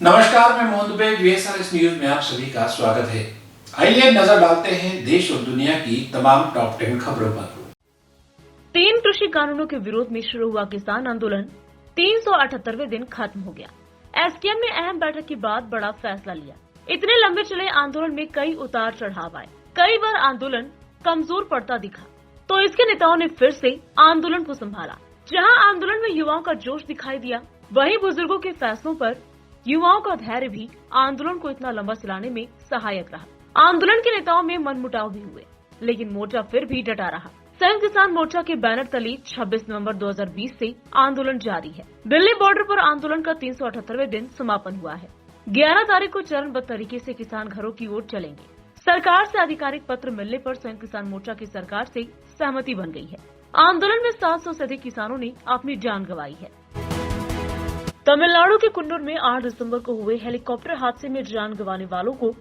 नमस्कार, मैं Mohan Dubey. VSRS news में आप सभी का स्वागत है। आइए नजर डालते हैं देश और दुनिया की तमाम टॉप 10 खबरों पर। 3 कृषि कानूनों के विरोध में शुरू हुआ किसान आंदोलन 378वें दिन खत्म हो गया। एसकेएम ने अहम बैठक के बाद बड़ा फैसला लिया। इतने लंबे चले आंदोलन में कई उतार चढ़ाव आए। कई बार आंदोलन कमजोर पड़ता दिखा, तो इसके नेताओं ने फिर से आंदोलन को संभाला। जहां आंदोलन में युवाओं का जोश दिखाई दिया, वहीं बुजुर्गों के फैसलों पर युवाओं का धैर्य भी आंदोलन को इतना लंबा चलाने में सहायक रहा। आंदोलन के नेताओं में मनमुटाव भी हुए, लेकिन मोर्चा फिर भी डटा रहा। संयुक्त किसान मोर्चा के बैनर तले 26 नवंबर 2020 से आंदोलन जारी है। दिल्ली बॉर्डर पर आंदोलन का 378वें दिन समापन हुआ है। 11 तारीख को चरणबद्ध तरीके से किसान घरों की ओर चलेंगे। सरकार से आधिकारिक पत्र मिलने पर संयुक्त किसान मोर्चा की सरकार से सहमति बन गई है। आंदोलन में 700 से अधिक किसानों ने अपनी जान गंवाई है। तमिलनाडु के कुन्नूर में 8 दिसंबर को हुए हेलीकॉप्टर हादसे में जान गंवाने वालों को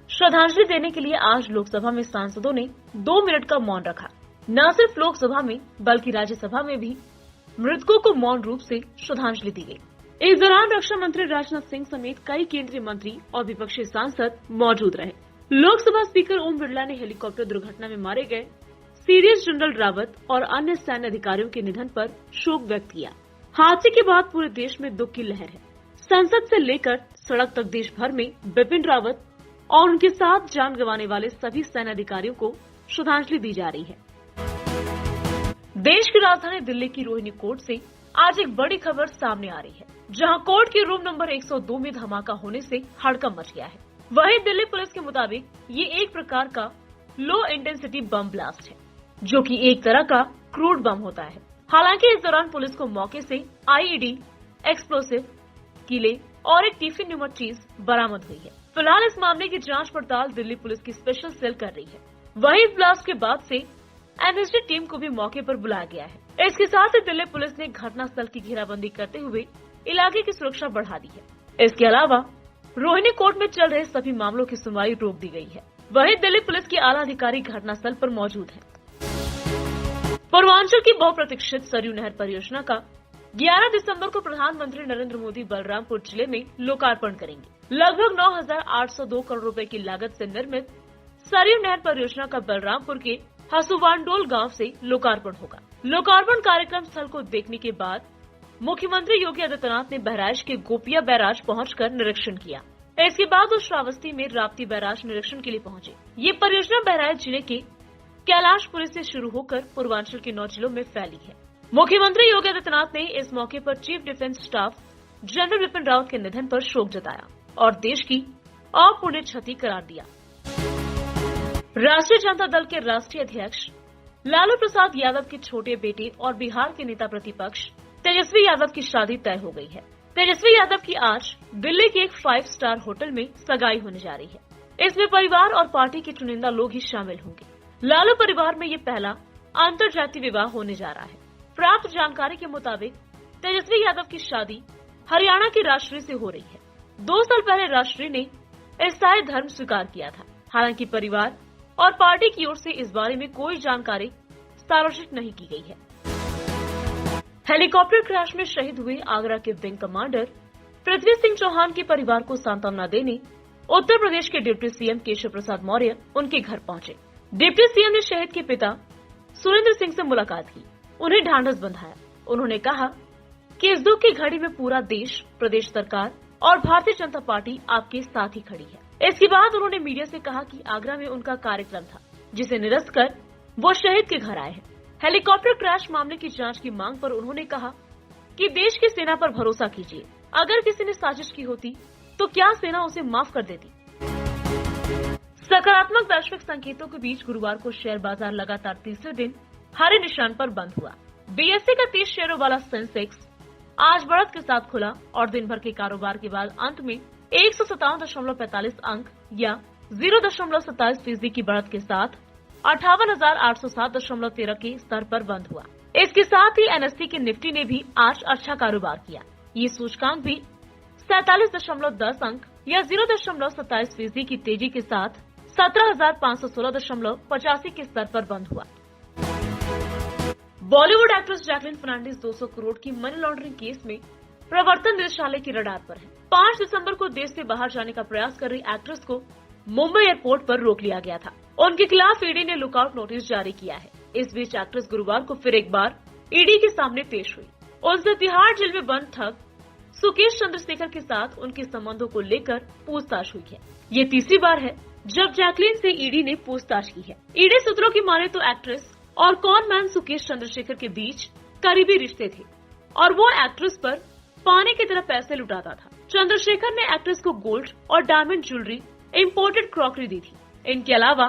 श्रद्धांजलि देने के लिए आज लोकसभा में सांसदों ने 2 मिनट का मौन रखा। न सिर्फ लोकसभा में बल्कि राज्यसभा में भी मृतकों को मौन रूप से श्रद्धांजलि दी गई। इस दौरान रक्षा मंत्री राजनाथ सिंह समेत कई केंद्रीय मंत्री और विपक्षी सांसद मौजूद रहे। लोकसभा स्पीकर ओम बिरला ने हेलीकॉप्टर दुर्घटना में मारे गए सीडीएस जनरल रावत और अन्य सैन्य अधिकारियों के निधन पर शोक व्यक्त किया। हादसे के बाद पूरे देश में दुख की लहर है। संसद से लेकर सड़क तक देश भर में बिपिन रावत और उनके साथ जान गंवाने वाले सभी सैन्य अधिकारियों को श्रद्धांजलि दी जा रही है। देश की राजधानी दिल्ली की रोहिणी कोर्ट से आज एक बड़ी खबर सामने आ रही है, जहां कोर्ट के रूम नंबर 102 में धमाका होने से हड़कंप मच गया है। वहीं दिल्ली पुलिस के मुताबिक ये एक प्रकार का लो इंटेंसिटी बम ब्लास्ट है, जो कि एक तरह का क्रूड बम होता है। हालांकि इस दौरान पुलिस को मौके से आईईडी, एक्सप्लोसिव, कीले और एक टिफिन नुमा चीज बरामद हुई है। फिलहाल इस मामले की जांच पड़ताल दिल्ली पुलिस की स्पेशल सेल कर रही है। वहीं ब्लास्ट के बाद से एनएसजी टीम को भी मौके पर बुलाया गया है। इसके साथ ही दिल्ली पुलिस ने घटनास्थल की घेराबंदी करते हुए इलाके की सुरक्षा बढ़ा दी है। इसके अलावा रोहिणी कोर्ट में चल रहे सभी मामलों की सुनवाई रोक दी गई है। वहीं दिल्ली पुलिस के आला अधिकारी घटनास्थल पर मौजूद हैं। पूर्वांचल की बहुप्रतीक्षित सरयू नहर परियोजना का 11 दिसंबर को प्रधानमंत्री नरेंद्र मोदी बलरामपुर जिले में लोकार्पण करेंगे। लगभग 9,802 करोड़ रुपए की लागत से निर्मित सरयू नहर परियोजना का बलरामपुर के हसुवांडोल गांव से लोकार्पण होगा। लोकार्पण कार्यक्रम स्थल को देखने के बाद मुख्यमंत्री योगी आदित्यनाथ ने बहराइच के गोपिया बैराज पहुंचकर निरीक्षण किया। इसके बाद वो श्रावस्ती में राप्ती बैराज निरीक्षण के लिए पहुंचे। ये परियोजना बहराइच जिले के कैलाशपुरी से शुरू होकर पूर्वांचल के 9 जिलों में फैली है। मुख्यमंत्री योगी आदित्यनाथ ने इस मौके पर chief defence staff general Bipin Rawat के निधन पर शोक जताया और देश की अपूरणीय क्षति करार दिया। राष्ट्रीय जनता दल के राष्ट्रीय अध्यक्ष लालू प्रसाद यादव के छोटे बेटे और बिहार के नेता प्रतिपक्ष तेजस्वी यादव की शादी तय हो गई है। तेजस्वी यादव की आज दिल्ली के एक 5 स्टार होटल में सगाई होने जा रही है। इसमें परिवार और पार्टी के चुनिंदा लोग ही शामिल होंगे। लालू परिवार में ये पहला अंतरजातीय विवाह होने जा रहा है। प्राप्त जानकारी के मुताबिक तेजस्वी यादव की शादी हरियाणा की राष्ट्रीय से हो रही है। 2 साल पहले राष्ट्रीय ने ईसाई धर्म स्वीकार किया था। हालांकि परिवार और पार्टी की ओर से इस बारे में कोई जानकारी सार्वजनिक नहीं की गई है। हेलीकॉप्टर क्रैश में शहीद हुए आगरा के विंग कमांडर पृथ्वी सिंह चौहान के परिवार को सांत्वना देने उत्तर प्रदेश के डिप्टी सीएम केशव प्रसाद मौर्य उनके घर पहुंचे। डिप्टी सीएम ने शहीद के पिता सुरेंद्र सिंह से मुलाकात की, उन्हें ढांढस बंधाया। उन्होंने कहा कि इस दुख की घड़ी में पूरा देश, प्रदेश सरकार और भारतीय जनता पार्टी आपके साथ ही खड़ी है। इसके बाद उन्होंने मीडिया से कहा कि आगरा में उनका कार्यक्रम था, जिसे निरस्त कर वो शहीद के घर आए हैं। हेलीकॉप्टर क्रैश मामले की जांच की मांग पर उन्होंने कहा कि देश की सेना पर भरोसा कीजिए। अगर किसी ने साजिश की होती तो क्या सेना उसे माफ कर देती। सकारात्मक वैश्विक संकेतों के बीच गुरुवार को शेयर बाजार लगातार तीसरे दिन हरे निशान पर बंद हुआ। बीएसई का 30 शेयरों वाला सेंसेक्स आज बढ़त के साथ खुला और दिन भर के कारोबार के बाद अंत में 157.45 अंक या 0.27% की बढ़त के साथ 58,807.13 के स्तर पर बंद हुआ। इसके साथ ही एनएससी के निफ्टी ने भी आज अच्छा कारोबार किया। ये सूचकांक भी 47.10 अंक या 0.27% की तेजी के साथ 17,516.85 के स्तर पर बंद हुआ। बॉलीवुड एक्ट्रेस जैकलीन फर्नांडीज 200 करोड़ की मनी लॉन्ड्रिंग केस में प्रवर्तन निदेशालय की रडार पर है। 5 दिसंबर को देश से बाहर जाने का प्रयास कर रही एक्ट्रेस को मुंबई एयरपोर्ट पर रोक लिया गया था। उनके खिलाफ ईडी ने लुकआउट नोटिस जारी किया है। इस बीच एक्ट्रेस गुरुवार को फिर एक बार ईडी के सामने पेश हुई। उनसे तिहाड़ जेल में बंद ठग सुकेश चंद्रशेखर के साथ उनके संबंधों को लेकर पूछताछ हुई है। ये तीसरी बार है जब जैकलीन से ईडी ने पूछताछ की है। ईडी सूत्रों की माने तो एक्ट्रेस और कॉन मैन सुकेश चंद्रशेखर के बीच करीबी रिश्ते थे और वो एक्ट्रेस पर पानी की तरह पैसे लुटाता था। चंद्रशेखर ने एक्ट्रेस को गोल्ड और डायमंड ज्वेलरी, इम्पोर्टेड क्रॉकरी दी थी। इनके अलावा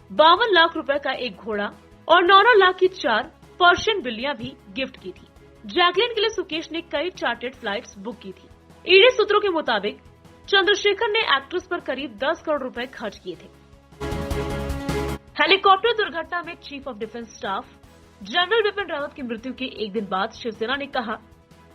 52 लाख रुपए का एक घोड़ा और 9 लाख की 4 पर्शियन बिल्लियां भी गिफ्ट की थी। जैकलीन के लिए सुकेश ने कई चार्टर्ड फ्लाइट्स बुक की थी। ईडी सूत्रों के मुताबिक चंद्रशेखर ने एक्ट्रेस पर करीब 10 करोड़ रुपए खर्च किए थे। हेलीकॉप्टर दुर्घटना में chief of defence staff general Bipin Rawat की मृत्यु के एक दिन बाद शिवसेना ने कहा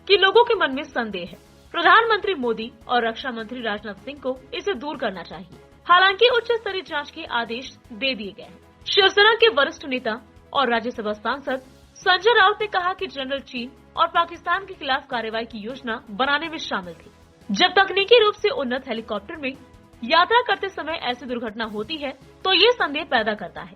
कि लोगों के मन में संदेह है। प्रधानमंत्री मोदी और रक्षा मंत्री राजनाथ सिंह को इसे दूर करना चाहिए। हालांकि उच्च स्तरीय जांच के आदेश दे दिए गए हैं। शिवसेना के वरिष्ठ नेता और राज्यसभा सांसद संजय राउत ने कहा कि जनरल चीन और पाकिस्तान के खिलाफ कार्रवाई की योजना बनाने में शामिल थे। जब तकनीकी रूप से उन्नत हेलीकॉप्टर में यात्रा करते समय ऐसी दुर्घटना होती है तो ये संदेह पैदा करता है।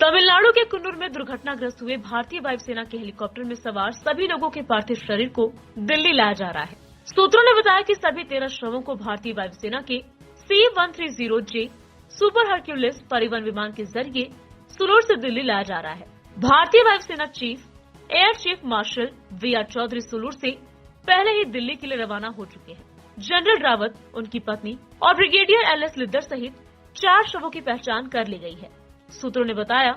तमिलनाडु के कुन्नूर में दुर्घटनाग्रस्त हुए भारतीय वायुसेना के हेलीकॉप्टर में सवार सभी लोगों के पार्थिव शरीर को दिल्ली लाया जा रहा है। सूत्रों ने बताया कि सभी 13 शवों को भारतीय वायुसेना के C-130J सुपर हरक्यूलिस परिवहन विमान के जरिए सुलूर से दिल्ली लाया जा रहा है। भारतीय वायुसेना chief air chief marshal VR Chaudhary Sulur से पहले ही दिल्ली के लिए रवाना हो चुके हैं। जनरल रावत, उनकी पत्नी और ब्रिगेडियर LS लिद्दर सहित 4 शवों की पहचान कर ली गई है। सूत्रों ने बताया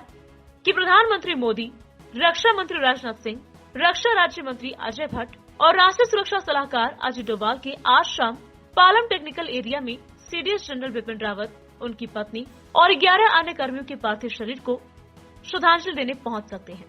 कि प्रधानमंत्री मोदी, रक्षा मंत्री राजनाथ सिंह, रक्षा राज्य मंत्री अजय भट्ट और राष्ट्रीय सुरक्षा सलाहकार अजित डोभाल के आज शाम पालम टेक्निकल एरिया में CDS जनरल बिपिन रावत, उनकी पत्नी और 11 अन्य कर्मियों के पार्थिव शरीर को श्रद्धांजलि देने पहुंच सकते हैं।